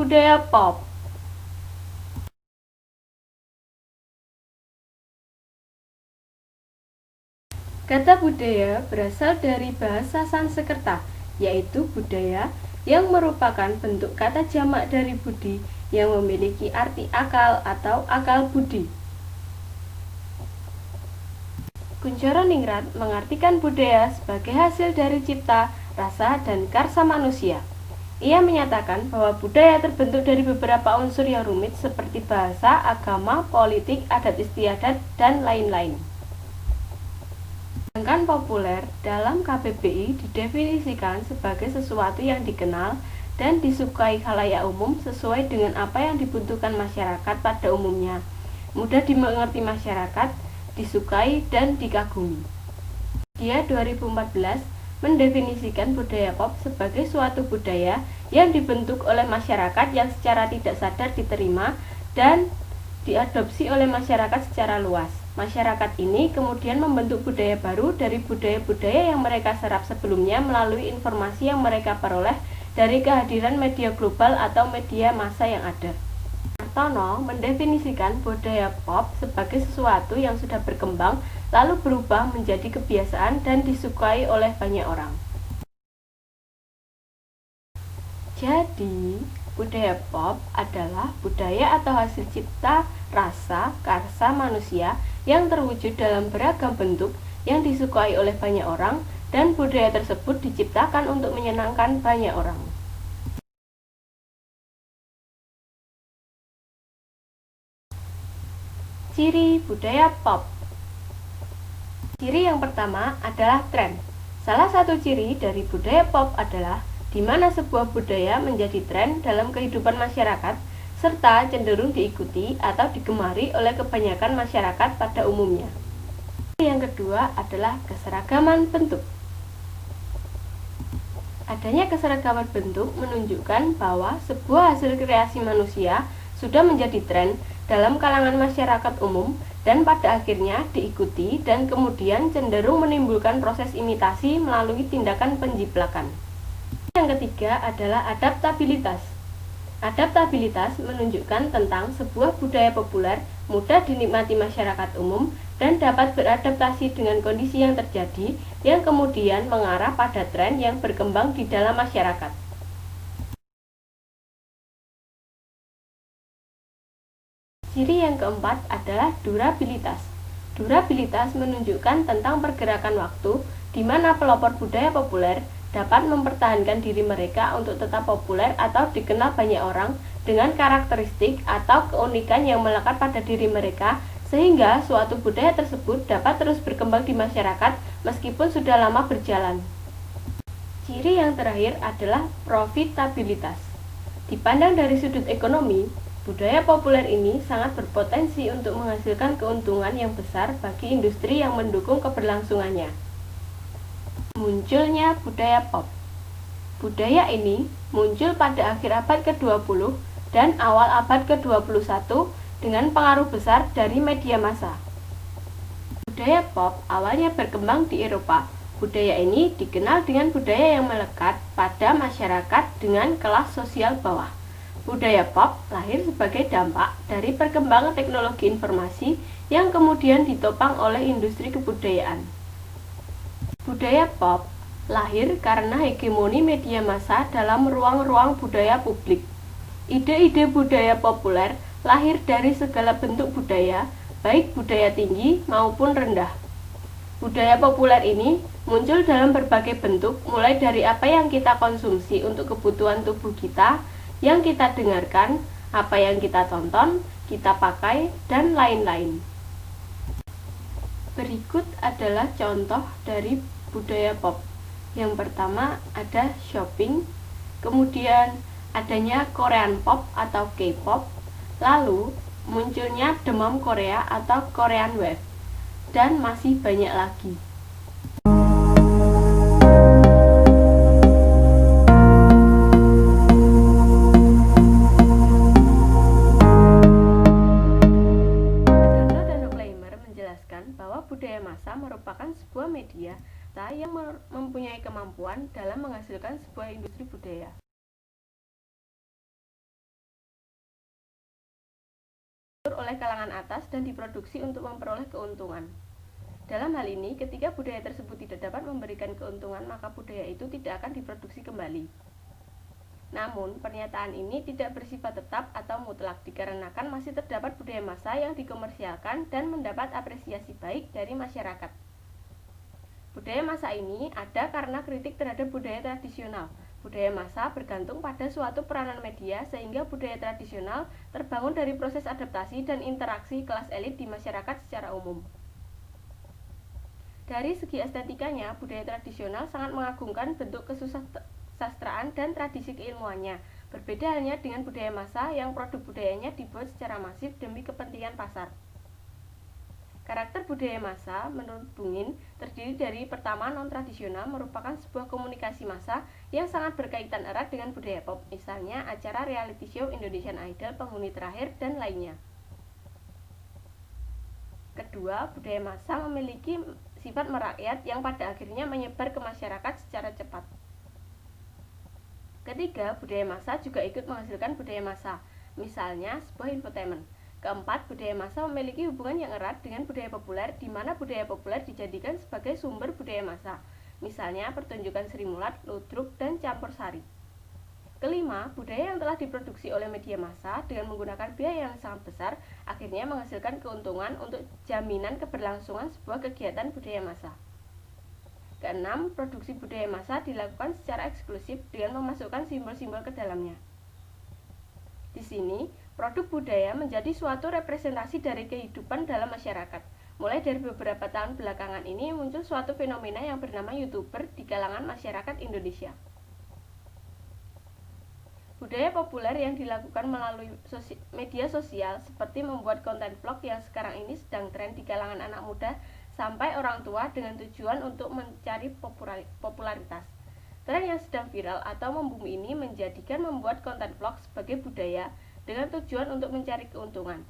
budaya pop. Kata budaya berasal dari bahasa Sanskerta, yaitu budaya, yang merupakan bentuk kata jamak dari budi yang memiliki arti akal atau akal budi. Kunchoro Ningrat mengartikan budaya sebagai hasil dari cipta, rasa, dan karsa manusia. Ia menyatakan bahwa budaya terbentuk dari beberapa unsur yang rumit seperti bahasa, agama, politik, adat istiadat, dan lain-lain. Sedangkan populer dalam KBBI didefinisikan sebagai sesuatu yang dikenal dan disukai khalayak umum sesuai dengan apa yang dibutuhkan masyarakat pada umumnya, mudah dimengerti masyarakat, disukai, dan dikagumi. Dia 2014 mendefinisikan budaya pop sebagai suatu budaya yang dibentuk oleh masyarakat yang secara tidak sadar diterima dan diadopsi oleh masyarakat secara luas. Masyarakat ini kemudian membentuk budaya baru dari budaya-budaya yang mereka serap sebelumnya melalui informasi yang mereka peroleh dari kehadiran media global atau media massa yang ada. Hartono mendefinisikan budaya pop sebagai sesuatu yang sudah berkembang lalu berubah menjadi kebiasaan dan disukai oleh banyak orang. Jadi, budaya pop adalah budaya atau hasil cipta, rasa, karsa manusia yang terwujud dalam beragam bentuk yang disukai oleh banyak orang, dan budaya tersebut diciptakan untuk menyenangkan banyak orang. Ciri budaya pop. Ciri yang pertama adalah tren. Salah satu ciri dari budaya pop adalah di mana sebuah budaya menjadi tren dalam kehidupan masyarakat serta cenderung diikuti atau digemari oleh kebanyakan masyarakat pada umumnya. Yang kedua adalah keseragaman bentuk. Adanya keseragaman bentuk menunjukkan bahwa sebuah hasil kreasi manusia sudah menjadi tren dalam kalangan masyarakat umum dan pada akhirnya diikuti dan kemudian cenderung menimbulkan proses imitasi melalui tindakan penjiplakan. Yang ketiga adalah adaptabilitas. Adaptabilitas menunjukkan tentang sebuah budaya populer mudah dinikmati masyarakat umum dan dapat beradaptasi dengan kondisi yang terjadi yang kemudian mengarah pada tren yang berkembang di dalam masyarakat. Ciri yang keempat adalah durabilitas. Durabilitas menunjukkan tentang pergerakan waktu di mana pelopor budaya populer dapat mempertahankan diri mereka untuk tetap populer atau dikenal banyak orang dengan karakteristik atau keunikan yang melekat pada diri mereka sehingga suatu budaya tersebut dapat terus berkembang di masyarakat meskipun sudah lama berjalan. Ciri yang terakhir adalah profitabilitas. Dipandang dari sudut ekonomi, budaya populer ini sangat berpotensi untuk menghasilkan keuntungan yang besar bagi industri yang mendukung keberlangsungannya. Munculnya budaya pop. Budaya ini muncul pada akhir abad ke-20 dan awal abad ke-21 dengan pengaruh besar dari media massa. Budaya pop awalnya berkembang di Eropa. Budaya ini dikenal dengan budaya yang melekat pada masyarakat dengan kelas sosial bawah. Budaya pop lahir sebagai dampak dari perkembangan teknologi informasi yang kemudian ditopang oleh industri kebudayaan. Budaya pop lahir karena hegemoni media massa dalam ruang-ruang budaya publik. Ide-ide budaya populer lahir dari segala bentuk budaya, baik budaya tinggi maupun rendah. Budaya populer ini muncul dalam berbagai bentuk, mulai dari apa yang kita konsumsi untuk kebutuhan tubuh kita, yang kita dengarkan, apa yang kita tonton, kita pakai, dan lain-lain. Berikut adalah contoh dari budaya pop. Yang pertama ada shopping, kemudian adanya Korean pop atau K-pop, lalu munculnya demam Korea atau Korean wave, dan masih banyak lagi. Bahwa budaya massa merupakan sebuah media yang mempunyai kemampuan dalam menghasilkan sebuah industri budaya. oleh kalangan atas dan diproduksi untuk memperoleh keuntungan. Dalam hal ini, ketika budaya tersebut tidak dapat memberikan keuntungan, maka budaya itu tidak akan diproduksi kembali. Namun, pernyataan ini tidak bersifat tetap atau mutlak dikarenakan masih terdapat budaya massa yang dikomersialkan dan mendapat apresiasi baik dari masyarakat. Budaya massa ini ada karena kritik terhadap budaya tradisional. Budaya massa bergantung pada suatu peranan media sehingga budaya tradisional terbangun dari proses adaptasi dan interaksi kelas elit di masyarakat secara umum. Dari segi estetikanya, budaya tradisional sangat mengagungkan bentuk kesusastraan dan tradisi keilmuannya. Berbeda halnya dengan budaya massa yang produk budayanya dibuat secara masif demi kepentingan pasar. Karakter budaya massa menurut Bungin terdiri dari pertama non-tradisional merupakan sebuah komunikasi massa yang sangat berkaitan erat dengan budaya pop, misalnya acara reality show Indonesian Idol, Penghuni Terakhir, dan lainnya. Kedua, budaya massa memiliki sifat merakyat yang pada akhirnya menyebar ke masyarakat secara cepat. Ketiga, budaya massa juga ikut menghasilkan budaya massa, misalnya sebuah infotainment. Keempat, budaya massa memiliki hubungan yang erat dengan budaya populer, di mana budaya populer dijadikan sebagai sumber budaya massa, misalnya pertunjukan Sri Mulat, ludruk, dan campur sari. Kelima, budaya yang telah diproduksi oleh media massa dengan menggunakan biaya yang sangat besar, akhirnya menghasilkan keuntungan untuk jaminan keberlangsungan sebuah kegiatan budaya massa. Keenam, produksi budaya massa dilakukan secara eksklusif dengan memasukkan simbol-simbol ke dalamnya. Di sini, produk budaya menjadi suatu representasi dari kehidupan dalam masyarakat. Mulai dari beberapa tahun belakangan ini muncul suatu fenomena yang bernama YouTuber di kalangan masyarakat Indonesia. Budaya populer yang dilakukan melalui media sosial seperti membuat konten vlog yang sekarang ini sedang tren di kalangan anak muda sampai orang tua dengan tujuan untuk mencari popularitas. Tren yang sedang viral atau membumi ini menjadikan membuat konten vlog sebagai budaya dengan tujuan untuk mencari keuntungan.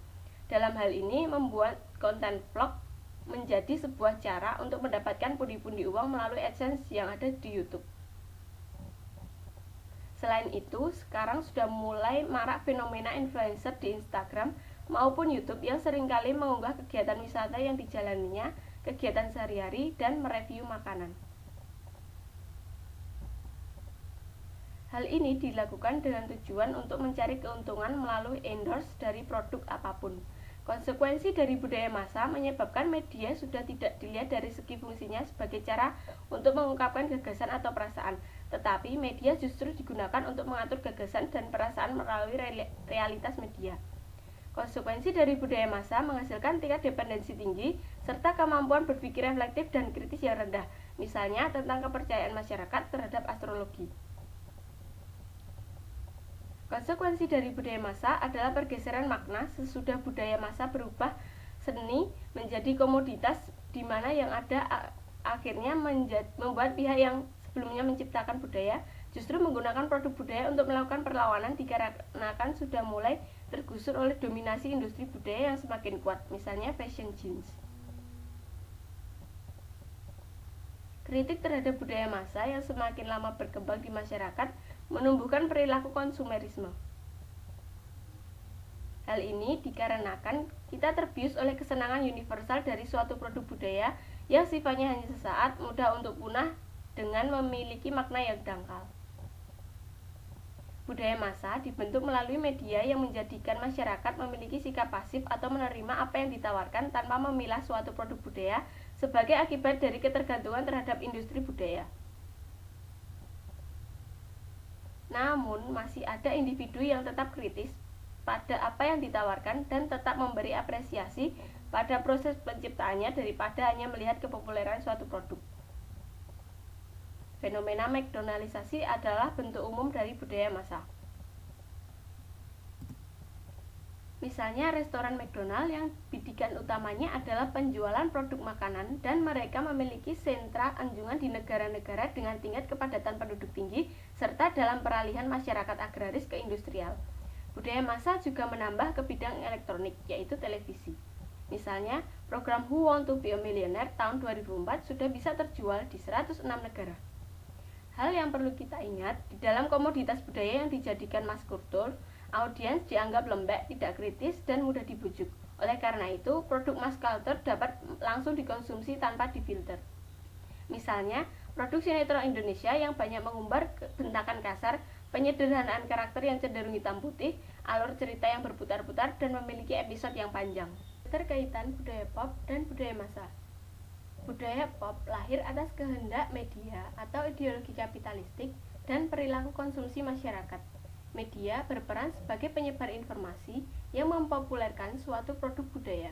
Dalam hal ini, membuat konten vlog menjadi sebuah cara untuk mendapatkan pundi-pundi uang melalui AdSense yang ada di YouTube. Selain itu, sekarang sudah mulai marak fenomena influencer di Instagram maupun YouTube yang seringkali mengunggah kegiatan wisata yang dijalaninya, kegiatan sehari-hari, dan mereview makanan. Hal ini dilakukan dengan tujuan untuk mencari keuntungan melalui endorse dari produk apapun. Konsekuensi dari budaya massa menyebabkan media sudah tidak dilihat dari segi fungsinya sebagai cara untuk mengungkapkan gagasan atau perasaan, tetapi media justru digunakan untuk mengatur gagasan dan perasaan melalui realitas media. Konsekuensi dari budaya massa menghasilkan tingkat dependensi tinggi serta kemampuan berpikir reflektif dan kritis yang rendah, misalnya tentang kepercayaan masyarakat terhadap astrologi. Konsekuensi dari budaya massa adalah pergeseran makna sesudah budaya massa berubah seni menjadi komoditas, di mana yang ada akhirnya membuat pihak yang sebelumnya menciptakan budaya justru menggunakan produk budaya untuk melakukan perlawanan dikarenakan sudah mulai tergusur oleh dominasi industri budaya yang semakin kuat, misalnya fashion jeans. Kritik terhadap budaya massa yang semakin lama berkembang di masyarakat menumbuhkan perilaku konsumerisme. Hal ini dikarenakan kita terbius oleh kesenangan universal dari suatu produk budaya yang sifatnya hanya sesaat, mudah untuk punah, dengan memiliki makna yang dangkal. Budaya massa dibentuk melalui media yang menjadikan masyarakat memiliki sikap pasif atau menerima apa yang ditawarkan tanpa memilah suatu produk budaya sebagai akibat dari ketergantungan terhadap industri budaya. Namun, masih ada individu yang tetap kritis pada apa yang ditawarkan dan tetap memberi apresiasi pada proses penciptaannya daripada hanya melihat kepopuleran suatu produk. Fenomena McDonaldisasi adalah bentuk umum dari budaya massa. Misalnya restoran McDonald yang bidikan utamanya adalah penjualan produk makanan dan mereka memiliki sentra anjungan di negara-negara dengan tingkat kepadatan penduduk tinggi serta dalam peralihan masyarakat agraris ke industrial. Budaya massa juga menambah ke bidang elektronik, yaitu televisi. Misalnya, program Who Want to Be a Millionaire tahun 2004 sudah bisa terjual di 106 negara. Hal yang perlu kita ingat, di dalam komoditas budaya yang dijadikan maskultur, audiens dianggap lembek, tidak kritis, dan mudah dibujuk. Oleh karena itu, produk mass culture dapat langsung dikonsumsi tanpa difilter. Misalnya, produk sinetron Indonesia yang banyak mengumbar bentakan kasar, penyederhanaan karakter yang cenderung hitam putih, alur cerita yang berputar-putar, dan memiliki episode yang panjang. Keterkaitan budaya pop dan budaya massa. Budaya pop lahir atas kehendak media atau ideologi kapitalistik dan perilaku konsumsi masyarakat. Media berperan sebagai penyebar informasi yang mempopulerkan suatu produk budaya.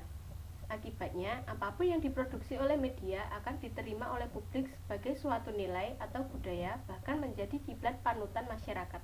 Akibatnya, apapun yang diproduksi oleh media akan diterima oleh publik sebagai suatu nilai atau budaya, bahkan menjadi kiblat panutan masyarakat.